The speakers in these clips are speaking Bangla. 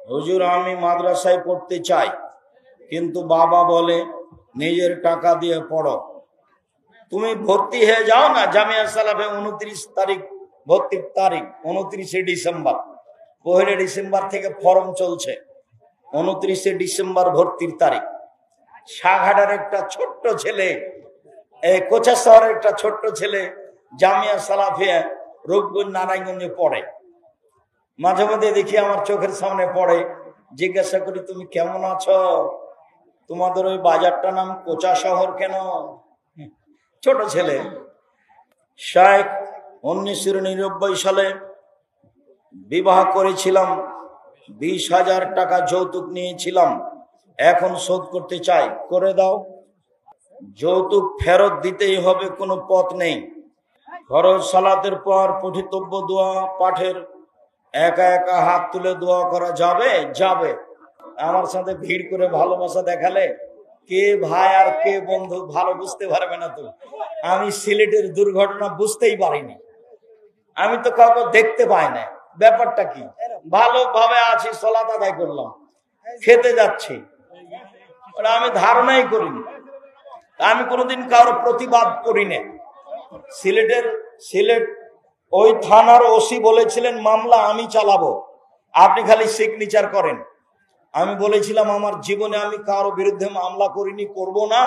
হুজুর আমি মাদ্রাসায় পড়তে চাই, কিন্তু বাবা বলে নিজের টাকা দিয়ে পড়ো। তুমি ভর্তি হয়ে যাও না জামিয়া সালাফে। 29 তারিখ ভর্তির তারিখ, 29শে ডিসেম্বর। 1 ডিসেম্বর থেকে ফর্ম চলছে, 29শে ডিসেম্বর ভর্তির তারিখ। সাঘাটের একটা ছোট্ট ছেলে, কোচা শহরের একটা ছোট্ট ছেলে জামিয়া সালাফিয়া রূপগঞ্জ নারায়ণগঞ্জে পড়ে। মাঝে মাঝে দেখি আমার চোখের সামনে পড়ে, জিজ্ঞাসা করি তুমি কেমন আছো? তোমাদের ওই বাজারটার নাম কোচা শহর কেন? ছোট ছেলে। শায়েখ 1999 সালে বিবাহ করেছিলাম, 20,000 টাকা যৌতুক নিয়েছিলাম, এখন শোধ করতে চাই, করে দাও। যৌতুক ফেরত দিতেই হবে, কোনো পথ নেই। ফরজ সালাতের পর পঠিতব্য দোয়া পাঠের একা একা হাত তুলে দোয়া করা যাবে? যাবে। আমার সাথে ভিড় করে ভালোবাসা দেখালে কে ভাই আর কে বন্ধু ভালো বুঝতে পারবে না। তো আমি সিলেটের দুর্ঘটনা বুঝতেই পারিনি, আমি তো কাউকে দেখতে পাই না। ব্যাপারটা কি? ভালোভাবে আছি, সালাত আদায় করলাম, খেতে যাচ্ছি, ওরা আমি ধারণাই করিনি। আমি কোনোদিন কারো প্রতিবাদ করি না। সিলেট ওই থানার ওসি বলেছিলেন মামলা আমি চালাবো, আপনি খালি সিগনেচার করেন। আমি বলেছিলাম আমার জীবনে আমি কারো বিরুদ্ধে মামলা করিনি, করব না,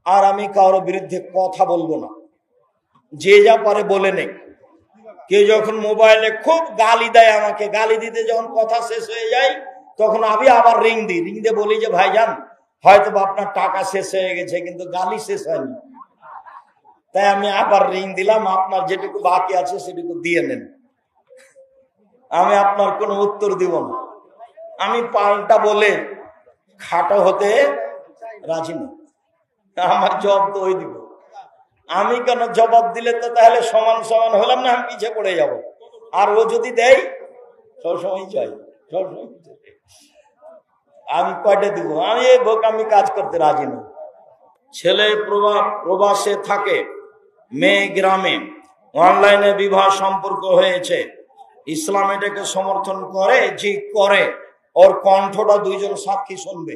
আর আমি কারো বিরুদ্ধে কথা বলবো না। যে যা পারে বলে নেই। কেউ যখন মোবাইলে খুব গালি দেয় আমাকে, গালি দিতে যখন কথা শেষ হয়ে যায় তখন আমি আবার রিং দিয়ে বলি যে ভাইজান হয়তো আপনার টাকা শেষ হয়ে গেছে, কিন্তু গালি শেষ হয়নি। তাই আমি আবার রিং দিলাম, আপনার যেটুকু বাকি আছে সেটুকু দিয়ে নেন, আমি আপনার কোনো উত্তর দিব না। আমি পাল্টা বলে খাটো হতে রাজি না, আমার জবাব তো ওই দিব। আমি কেন জবাব দিলে তো তাহলে সমান সমান হলাম না, আমি পিছিয়ে পড়ে যাব। আর ও যদি দেয় সবসময় চাই, সবসময় আমি কয়টা দিব? আমি এই ভোগ আমি কাজ করতে রাজি না। ছেলে প্রবাসে থাকে, মেয়ে গ্রামে, অনলাইনে বিবাহ সম্পর্ক হয়েছে, ইসলাম এটাকে সমর্থন করে? জি করে। ওর কণ্ঠটা দুইজন সাক্ষী শুনবে,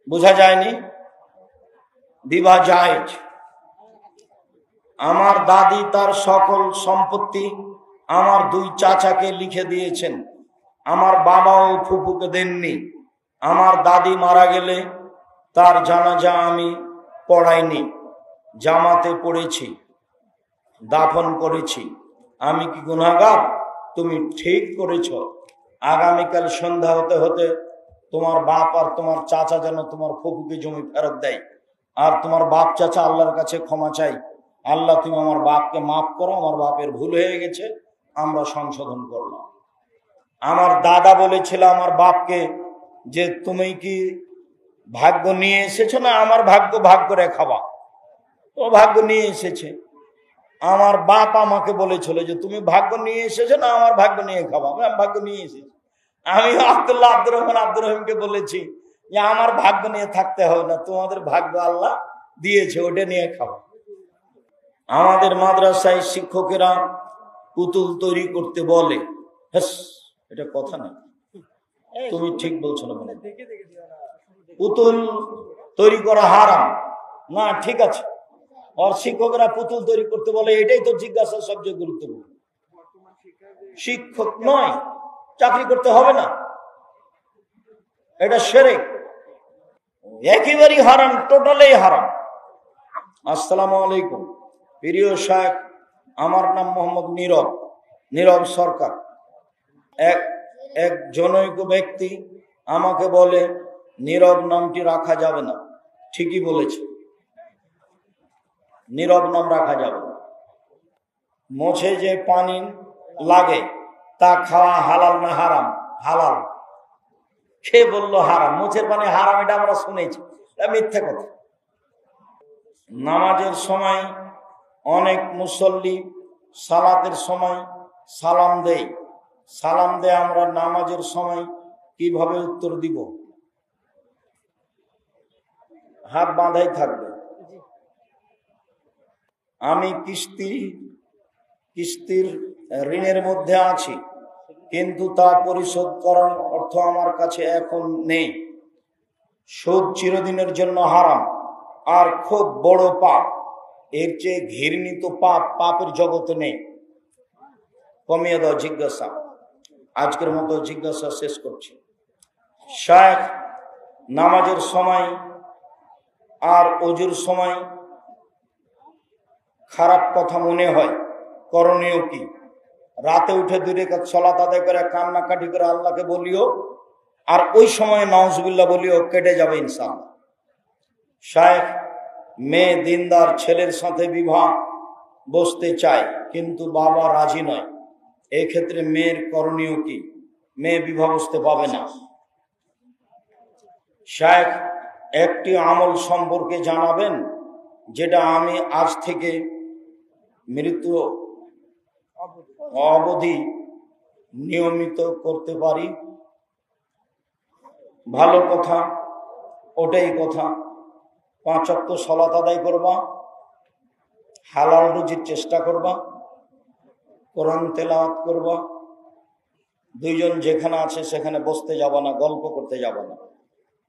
বোঝা যায়নি? বিবাহ জায়েজ। আমার দাদি তার সকল সম্পত্তি আমার 2 চাচাকে লিখে দিয়েছেন, আমার বাবা ও ফুফুকে দেননি। আমার দাদি মারা গেলে তার জানাজা আমি পড়াইনি, জামাতে পড়েছি, দাফন করেছি। আমি কি গুনাহগার? তুমি ঠিক করেছ। আগামীকাল সন্ধ্যা হতে হতে তোমার বাপ আর তোমার চাচা যেন তোমার ফুফুকে জমি ফেরত দেয়, আর তোমার বাপ চাচা আল্লাহর কাছে ক্ষমা চাই, আল্লাহ তুমি আমার বাপকে মাফ করো, আমার বাপের ভুল হয়ে গেছে, আমরা সংশোধন করলাম। আমার দাদা বলেছিল আমার বাপকে যে তুমি কি ভাগ্য নিয়ে এসেছো না আমার ভাগ্য ভাগ করে খাবা? ও ভাগ্য নিয়ে এসেছে। আমার বাপ আমাকে বলেছিল যে তুমি ভাগ্য নিয়ে এসেছো না আমার ভাগ্য নিয়ে খাবা? আমি ভাগ্য নিয়ে এসেছি। আমি আব্দুর রহিমকে বলেছি যে আমার ভাগ্য নিয়ে থাকতে হবে না, তোমাদের ভাগ্য আল্লাহ দিয়েছে, ওটা নিয়ে খাওয়া। আমাদের মাদ্রাসায় শিক্ষকেরা পুতুল তৈরি করতে বলে। এটা কথা না, তুমি ঠিক বলছো না। পুতুল তৈরি করা হারাম না? ঠিক আছে, আর শিক্ষকরা পুতুল তৈরি করতে বলে, এটাই তো জিজ্ঞাসা সবচেয়ে গুরুত্বপূর্ণ। শিক্ষক নয়, চাকরি করতে হবে না, এটা শিরক, একেবারেই হারাম, টোটালি হারাম। আসসালামু আলাইকুম প্রিয় শায়েখ, আমার নাম মোহাম্মদ নীরব সরকার। এক জনৈক ব্যক্তি আমাকে বলে নীরব নামটি রাখা যাবে না। ঠিকই বলেছে, নীরব নাম রাখা যাবে না। মোছে যে পানি লাগে তা খাওয়া হালাল না হারাম? হালাল। সে বললো হারাম। মোছের পানি হারাম, এটা আমরা শুনেছি, মিথ্যা কথা। নামাজের সময় অনেক মুসল্লি সালাতের সময় সালাম দেয়, আমরা নামাজের সময় কিভাবে উত্তর দিব? হাত বাঁধাই থাকবে। আমি কিস্তির ঋণের মধ্যে আছি, কিন্তু তা পরিশোধ করার অর্থ আমার কাছে এখন নেই। সুদ চিরদিনের জন্য হারাম আর খুব বড় পাপ, এর চেয়ে ঘৃণিত পাপ পাপের জগতে নেই। কমিয়ে দাও জিজ্ঞাসা। আজকের মতো জিজ্ঞাসা শেষ করছি। শায়েখ, নামাজের সময় আর ওযুর সময় খারাপ কথা মনে হয়, করণীয় কি? রাতে উঠে 2 রাকাত সালাত আদায় করে কান্নাকাটি করে আল্লাহকে বলিও, আর ওই সময় নাউজুবিল্লাহ বলিও, কেটে যাবে ইনশাআল্লাহ। শায়েখ, মেয়ে দিনদার ছেলের সাথে বিবাহ বসতে চায় কিন্তু বাবা রাজি নয়, এক্ষেত্রে মেয়ের করণীয় কি? মেয়ে বিবাহ বসতে পাবে না। শায়েখ, একটি আমল সম্পর্কে জানাবেন যেটা আমি আজ থেকে মৃত্যু অবধি নিয়মিত করতে পারি। ভালো কথা, ওটাই কথা। 5 ওয়াক্ত সালাত আদায় করবা, হালাল রুজির চেষ্টা করবা, কোরআন তেলাওয়াত করবা, 2 জন যেখানে আছে সেখানে বসতে যাবা না, গল্প করতে যাবা না,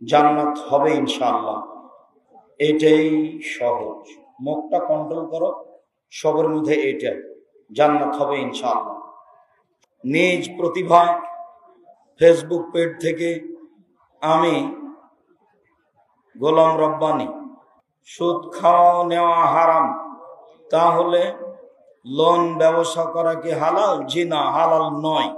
জান্নাত হবে ইনশাআল্লাহ। এটাই সহজ, মুখটা কন্ট্রোল করো, সবের মধ্যে এটা, জান্নাত হবে ইনশাআল্লাহ। নিজ প্রতিভা ফেসবুক পেজ থেকে আমি গোলাম রব্বানী। সুদ খাওয়া নেওয়া হারাম, তাহলে লোন ব্যবসা করা কি হালাল? জি না, হালাল নয়।